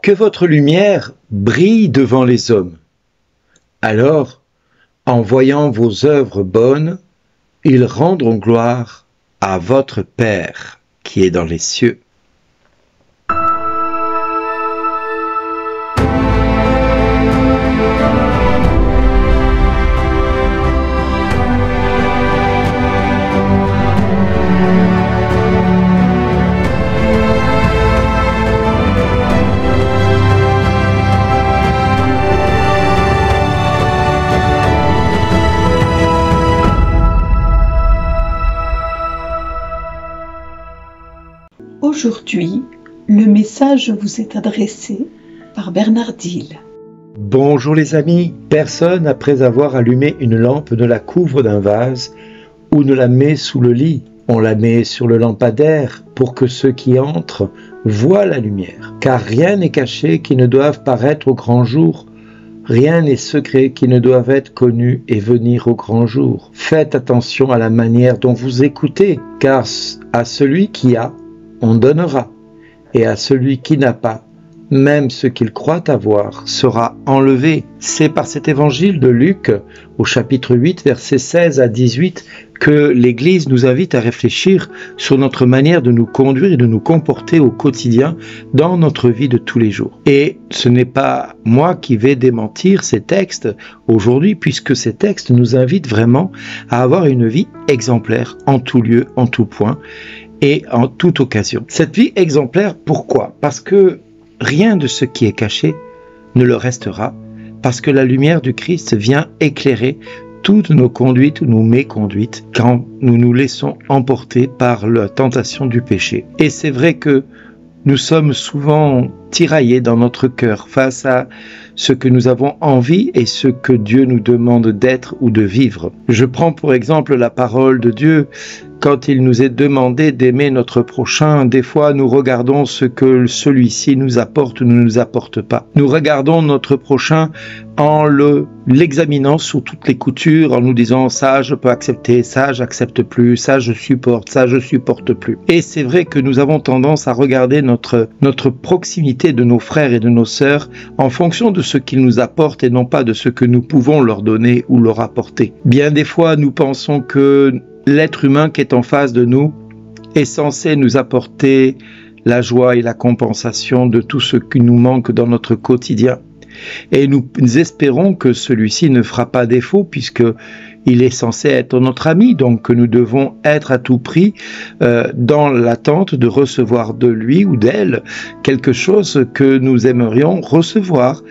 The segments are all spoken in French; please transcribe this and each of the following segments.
que votre lumière brille devant les hommes. Alors, en voyant vos œuvres bonnes, ils rendront gloire à votre Père qui est dans les cieux. Aujourd'hui, le message vous est adressé par Bernard Dille. Bonjour les amis, personne après avoir allumé une lampe ne la couvre d'un vase ou ne la met sous le lit. On la met sur le lampadaire pour que ceux qui entrent voient la lumière. Car rien n'est caché qui ne doive paraître au grand jour. Rien n'est secret qui ne doive être connu et venir au grand jour. Faites attention à la manière dont vous écoutez, car à celui qui a, on donnera, et à celui qui n'a pas, même ce qu'il croit avoir sera enlevé. C'est par cet évangile de Luc, au chapitre 8, versets 16 à 18, que l'Église nous invite à réfléchir sur notre manière de nous conduire et de nous comporter au quotidien dans notre vie de tous les jours. Et ce n'est pas moi qui vais démentir ces textes aujourd'hui, puisque ces textes nous invitent vraiment à avoir une vie exemplaire en tout lieu, en tout point, et en toute occasion. Cette vie exemplaire, pourquoi? Parce que rien de ce qui est caché ne le restera, parce que la lumière du Christ vient éclairer toutes nos conduites ou nos méconduites quand nous nous laissons emporter par la tentation du péché. Et c'est vrai que nous sommes souvent tiraillés dans notre cœur face à ce que nous avons envie et ce que Dieu nous demande d'être ou de vivre. Je prends pour exemple la parole de Dieu. Quand il nous est demandé d'aimer notre prochain, des fois nous regardons ce que celui-ci nous apporte ou ne nous apporte pas. Nous regardons notre prochain en l'examinant sous toutes les coutures, en nous disant ça je peux accepter, ça j'accepte plus, ça je supporte plus. Et c'est vrai que nous avons tendance à regarder notre proximité de nos frères et de nos sœurs en fonction de ce qu'ils nous apportent et non pas de ce que nous pouvons leur donner ou leur apporter. Bien des fois nous pensons que l'être humain qui est en face de nous est censé nous apporter la joie et la compensation de tout ce qui nous manque dans notre quotidien. Et nous espérons que celui-ci ne fera pas défaut puisqu'il est censé être notre ami, donc que nous devons être à tout prix dans l'attente de recevoir de lui ou d'elle quelque chose que nous aimerions recevoir,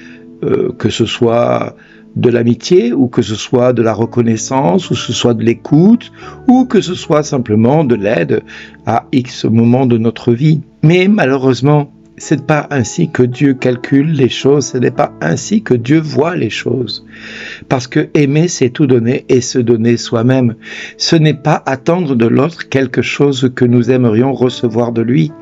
que ce soit de l'amitié, ou que ce soit de la reconnaissance, ou que ce soit de l'écoute, ou que ce soit simplement de l'aide à X moment de notre vie. Mais malheureusement, c'est pas ainsi que Dieu calcule les choses, ce n'est pas ainsi que Dieu voit les choses. Parce que aimer, c'est tout donner et se donner soi-même. Ce n'est pas attendre de l'autre quelque chose que nous aimerions recevoir de lui.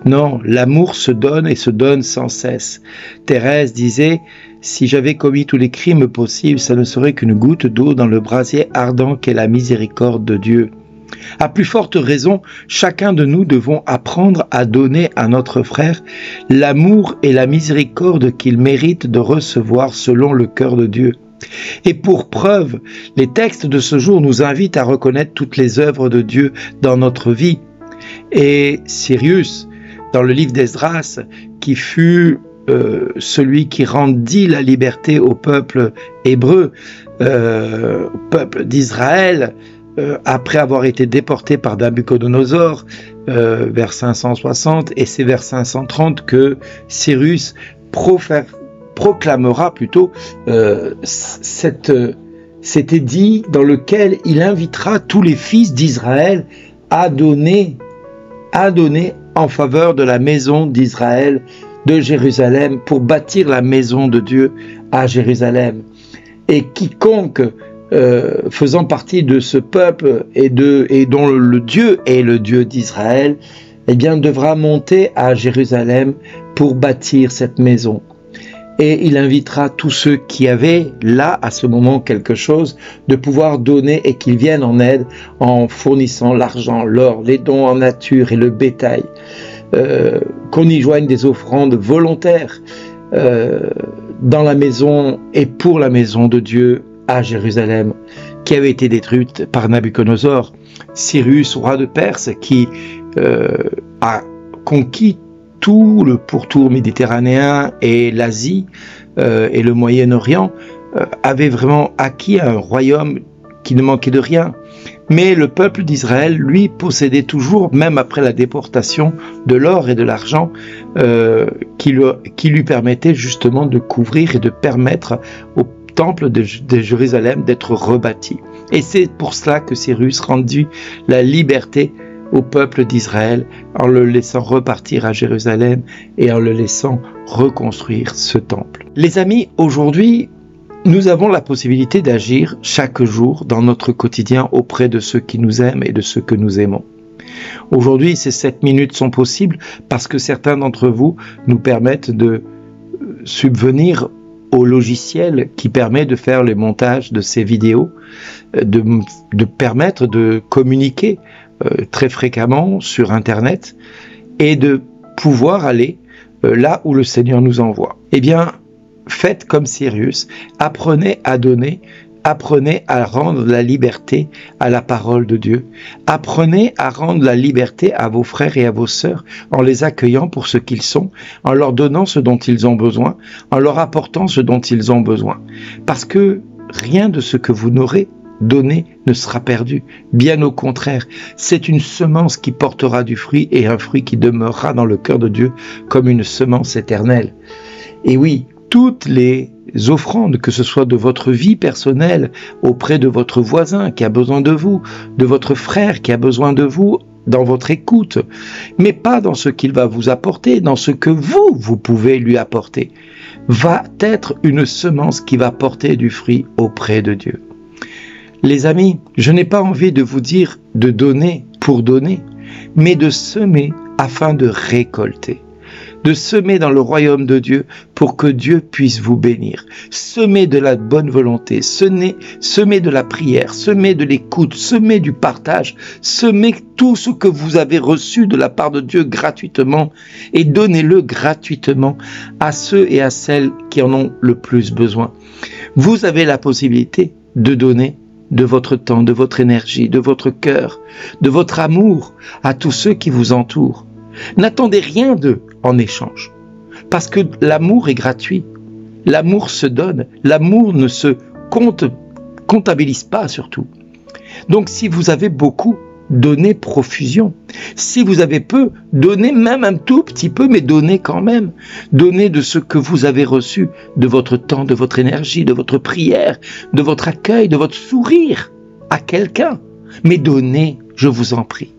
Non, l'amour se donne et se donne sans cesse. Thérèse disait: si j'avais commis tous les crimes possibles, ça ne serait qu'une goutte d'eau dans le brasier ardent qu'est la miséricorde de Dieu. À plus forte raison, chacun de nous devons apprendre à donner à notre frère l'amour et la miséricorde qu'il mérite de recevoir selon le cœur de Dieu. Et pour preuve, les textes de ce jour nous invitent à reconnaître toutes les œuvres de Dieu dans notre vie. Et Cyrus, dans le livre d'Esdras, qui fut celui qui rendit la liberté au peuple hébreu, au peuple d'Israël, après avoir été déporté par Nabuchodonosor vers 560, et c'est vers 530 que Cyrus proclamera plutôt cet édit dans lequel il invitera tous les fils d'Israël à donner en faveur de la maison d'Israël, de Jérusalem, pour bâtir la maison de Dieu à Jérusalem. Et quiconque faisant partie de ce peuple et dont le Dieu est le Dieu d'Israël, eh bien devra monter à Jérusalem pour bâtir cette maison. Et il invitera tous ceux qui avaient là à ce moment quelque chose de pouvoir donner et qu'ils viennent en aide en fournissant l'argent, l'or, les dons en nature et le bétail. qu'on y joigne des offrandes volontaires dans la maison et pour la maison de Dieu à Jérusalem, qui avait été détruite par Nabuchodonosor. Cyrus, roi de Perse, qui a conquis tout le pourtour méditerranéen et l'Asie et le Moyen-Orient, avait vraiment acquis un royaume qui ne manquait de rien. Mais le peuple d'Israël, lui, possédait toujours, même après la déportation, de l'or et de l'argent qui lui permettait justement de couvrir et de permettre au temple de Jérusalem d'être rebâti. Et c'est pour cela que Cyrus rendit la liberté au peuple d'Israël en le laissant repartir à Jérusalem et en le laissant reconstruire ce temple. Les amis, aujourd'hui, nous avons la possibilité d'agir chaque jour dans notre quotidien auprès de ceux qui nous aiment et de ceux que nous aimons. Aujourd'hui, ces 7 minutes sont possibles parce que certains d'entre vous nous permettent de subvenir au logiciel qui permet de faire le montage de ces vidéos, de permettre de communiquer très fréquemment sur Internet et de pouvoir aller là où le Seigneur nous envoie. Eh bien, faites comme Cyrus, apprenez à donner, apprenez à rendre la liberté à la parole de Dieu, apprenez à rendre la liberté à vos frères et à vos sœurs en les accueillant pour ce qu'ils sont, en leur donnant ce dont ils ont besoin, en leur apportant ce dont ils ont besoin. Parce que rien de ce que vous n'aurez donné ne sera perdu. Bien au contraire, c'est une semence qui portera du fruit et un fruit qui demeurera dans le cœur de Dieu comme une semence éternelle. Et oui, toutes les offrandes, que ce soit de votre vie personnelle auprès de votre voisin qui a besoin de vous, de votre frère qui a besoin de vous dans votre écoute, mais pas dans ce qu'il va vous apporter, dans ce que vous pouvez lui apporter, va être une semence qui va porter du fruit auprès de Dieu. Les amis, je n'ai pas envie de vous dire de donner pour donner, mais de semer afin de récolter. De semer dans le royaume de Dieu pour que Dieu puisse vous bénir. Semer de la bonne volonté, semer de la prière, semer de l'écoute, semer du partage, semer tout ce que vous avez reçu de la part de Dieu gratuitement et donnez-le gratuitement à ceux et à celles qui en ont le plus besoin. Vous avez la possibilité de donner de votre temps, de votre énergie, de votre cœur, de votre amour à tous ceux qui vous entourent. N'attendez rien d'eux en échange, parce que l'amour est gratuit, l'amour se donne, l'amour ne se comptabilise pas surtout. Donc si vous avez beaucoup, donnez profusion. Si vous avez peu, donnez même un tout petit peu, mais donnez quand même. Donnez de ce que vous avez reçu, de votre temps, de votre énergie, de votre prière, de votre accueil, de votre sourire à quelqu'un. Mais donnez, je vous en prie.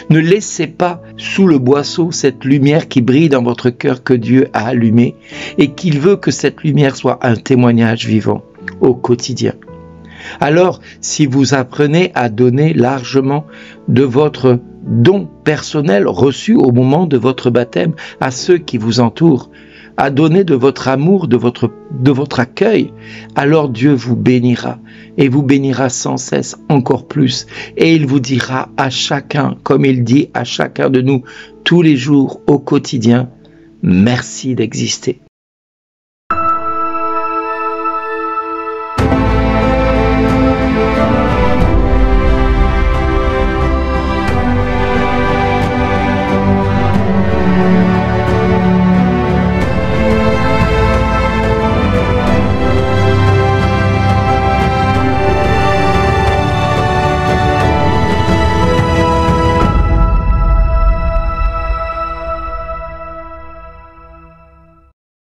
Ne laissez pas sous le boisseau cette lumière qui brille dans votre cœur que Dieu a allumée et qu'il veut que cette lumière soit un témoignage vivant au quotidien. Alors, si vous apprenez à donner largement de votre don personnel reçu au moment de votre baptême à ceux qui vous entourent, à donner de votre amour, de votre accueil, alors Dieu vous bénira et vous bénira sans cesse encore plus. Et il vous dira à chacun, comme il dit à chacun de nous tous les jours au quotidien, merci d'exister.